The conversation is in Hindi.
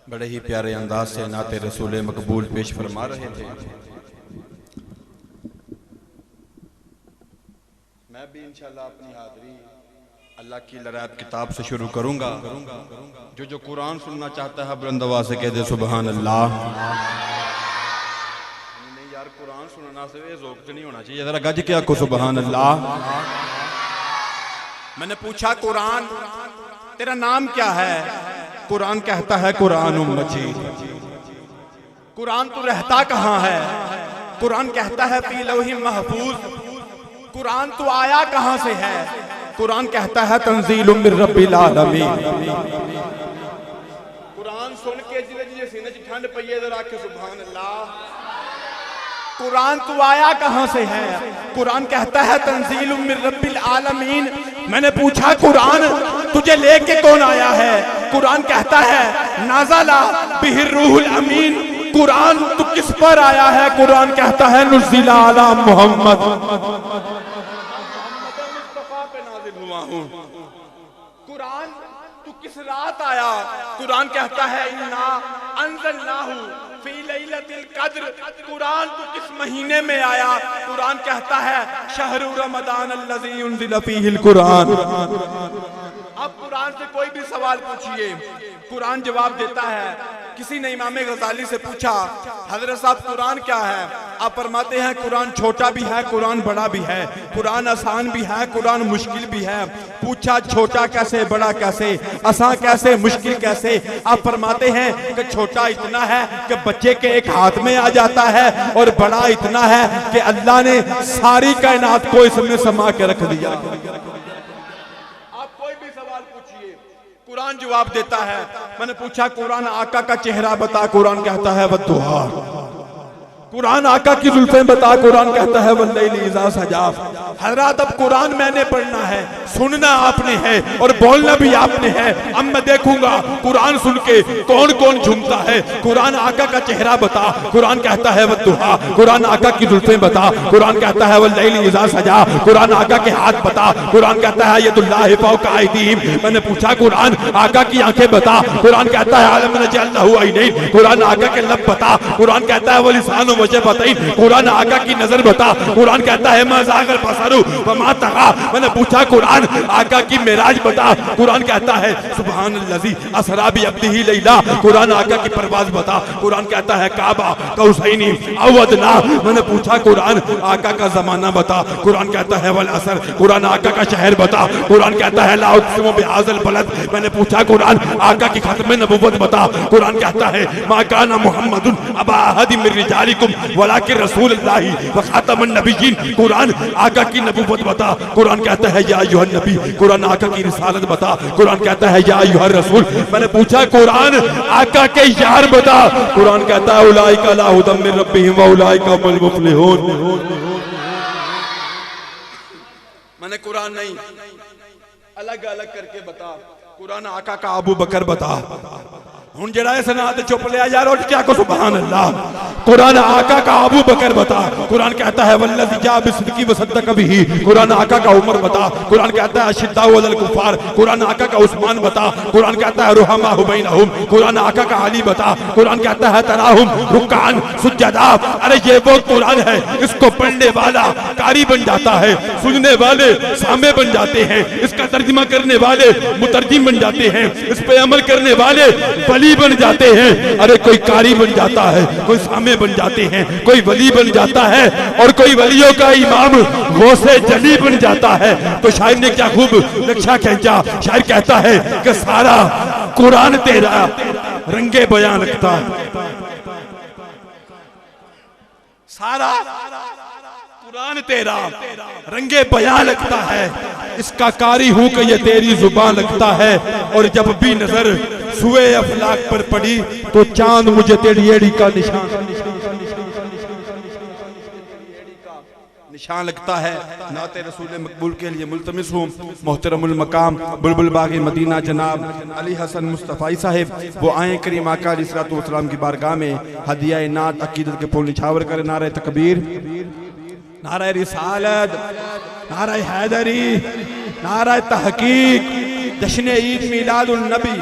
बड़े ही प्यारे अंदाज से नाते रसूल मकबूल पेश फरमा रहे थे। मैं भी इंशाल्लाह अपनी हाज़री अल्लाह की लरात किताब से शुरू करूंगा। जो कुरान सुनना चाहता है बुलंद आवाज़ से कह दे सुबहान अल्लाह। नहीं यार, कुरान सुनना से ज़ौक़ नहीं होना चाहिए, जरा गज के आखो सुबहान अल्लाह। मैंने पूछा कुरान तेरा नाम क्या है? कुरान कहता है कुरान मजीद। कुरान तू रहता कहाँ है? कुरान कहता है फी लौही महफूज। कुरान तू आया कहाँ से है? कुरान कहता है तंजीलुम मिर रब्बिल आलमीन। कुरान सुन के जिले जिले सीने च ठंड पई है जरा आखे सुभान अल्लाह। कुरान तू आया कहाँ से है? कुरान कहता है तंजीलुम मिर रब्बिल आलमीन। मैंने पूछा कुरान तुझे लेके कौन आया है? कुरान कहता है नाज़ला बिहिर रूहुल अमीन। कुरान तू किस पर आया है? कुरान कहता है नुज़िला अला मोहम्मद। कुरान तू किस रात आया? कुरान कहता है इन्ना अंज़लनाहु फी लैलतिल क़द्र। कुरान तू किस महीने में आया? कुरान कहता है शहरु रमज़ान अल्लज़ी उन्ज़िला फ़ीहिल कुरान। अब कुरान से कोई भी सवाल पूछिए, कुरान जवाब देता है। किसी ने इमाम गज़ाली से पूछा हज़रत साहब कुरान क्या है? आप फरमाते हैं कुरान छोटा भी है, कुरान बड़ा भी है, कुरान आसान भी है, कुरान मुश्किल भी है। पूछा छोटा कैसे, बड़ा कैसे, आसान कैसे, मुश्किल कैसे? आप फरमाते हैं कि छोटा इतना है कि बच्चे के एक हाथ में आ जाता है, और बड़ा इतना है कि अल्लाह ने सारी कायनात को इसमें समा के रख दिया। कुरान जवाब देता है। मैंने पूछा कुरान आका का चेहरा बता। कुरान कहता है वद्दुहा। कुरान आका की जुल्फें बता। कुरान कहता है वल्लैलि इज़ा सजा। हज़रात अब कुरान मैंने पढ़ना है, सुनना आपने है और बोलना भी आपने है। अब मैं देखूंगा कुरान सुन के कौन कौन झूमता है। कुरान आका का चेहरा बता। कुरान कहता है वद्दुहा। कुरान आका की जुल्फें बता। कुरान कहता है वल्लैलि इज़ा सजा। कुरान आका के हाथ बता। कुरान कहता है यदुल्लाहि फौका अयदीहिम। मैंने पूछा कुरान आका की आंखें बता। कुरान कहता है अलम नजअल लहू अयनैन। कुरान आका के लब बता। कुरान कहता है वलिसान मुझे बताई। कुरान आका की नजर बता। कुरान कहता है मज़ागल बसरु वमा तगा। मैंने पूछा कुरान आका की मेराज बता। कुरान कहता है सुब्हानल्लज़ी असरा बि अब्दिही लैला। कुरान आका की परवाज बता। कुरान कहता है काबा कौसैनी औ अदना। मैंने पूछा कुरान आका का जमाना बता। कुरान कहता है वल असर। कुरान आका का शहर बता। कुरान कहता है ला उक़सिमु बिहाज़ल बलद। मैंने पूछा कुरान आका की खत्म नबुव्वत बता। कुरान कहता है मा काना मुहम्मदुन अबा अहदिम मिन रिजालिकुम वलाकिन रसूलुल्लाहि व खातमुन नबिय्यीन। कुरान आका की नबुव्वत बता। कुरान कहता है या अय्युहन नबी। कुरान आका की रिसालत बता। कुरान कहता है या अय्युहर रसूल। मैंने पूछा कुरान आका के यार बता। कुरान कहता है उलाइका ला हुदम मिन रब्बिहिम व उलाइका हुमुल मुफ्लिहून। मैंने कुरान नहीं अलग अलग करके बता। कुरान आका का अबू बकर बता। हुन जरा सना ते चुप लिया यार, उठ क्या को सुभान अल्लाह। कुरान आका का अबू बकर बता। कुरान कहता है वल्लज़ी जा बिसिद्क़ी व सद्दक़ बिही। कुरान आका का उमर बता। कुरान कहता है अशिद्दाउ अलल कुफ़ार। कुरान आका का उस्मान बता। कुरान कहता है रुहमा बैनहुम। कुरान आका का अली बता। कुरान कहता है तराहुम रुक्कान सुज्जदा। अरे ये वो कुरान है, इसको पढ़ने वाला कारी बन जाता है, सुनने वाले सामे बन जाते हैं, इसका तर्जुमा करने वाले मुतर्जिम बन जाते हैं, इस पे अमल करने वाले वली बन जाते हैं। अरे कोई कारी बन जाता है, कोई सामे बन जाते हैं, कोई वली बन जाता है, और कोई वलियों का इमाम गौसे जली बन जाता है। तो शायर ने क्या खूब नक्शा खींचा। शायर कहता है कि सारा कुरान तेरा रंगे बयान लगता है। सारा कुरान तेरा रंगे बयान लगता है। इसका कारी हूं कि ये तेरी जुबान लगता है। और जब भी नजर सुए अफलाक पर पड़ी तो चांद मुझे तेरी एड़ी का निशान लगता है। नाते रसूल मकबूल के लिए मुल्तमिस हूँ मोहतरमुल मकाम बुलबुल बागी मदीना जनाब अली हसन मुस्तफ़ाई साहिब, वो आए करीम आका अलैहिस्सलातु वस्सलाम की बारगाह में हदिया नात अकीदत के फूल निछावर करें। नारे तकबीर, नारे रिसालत, नारे हैदरी, नारे तहकीक, जश्न ईद मिलादुन नबी।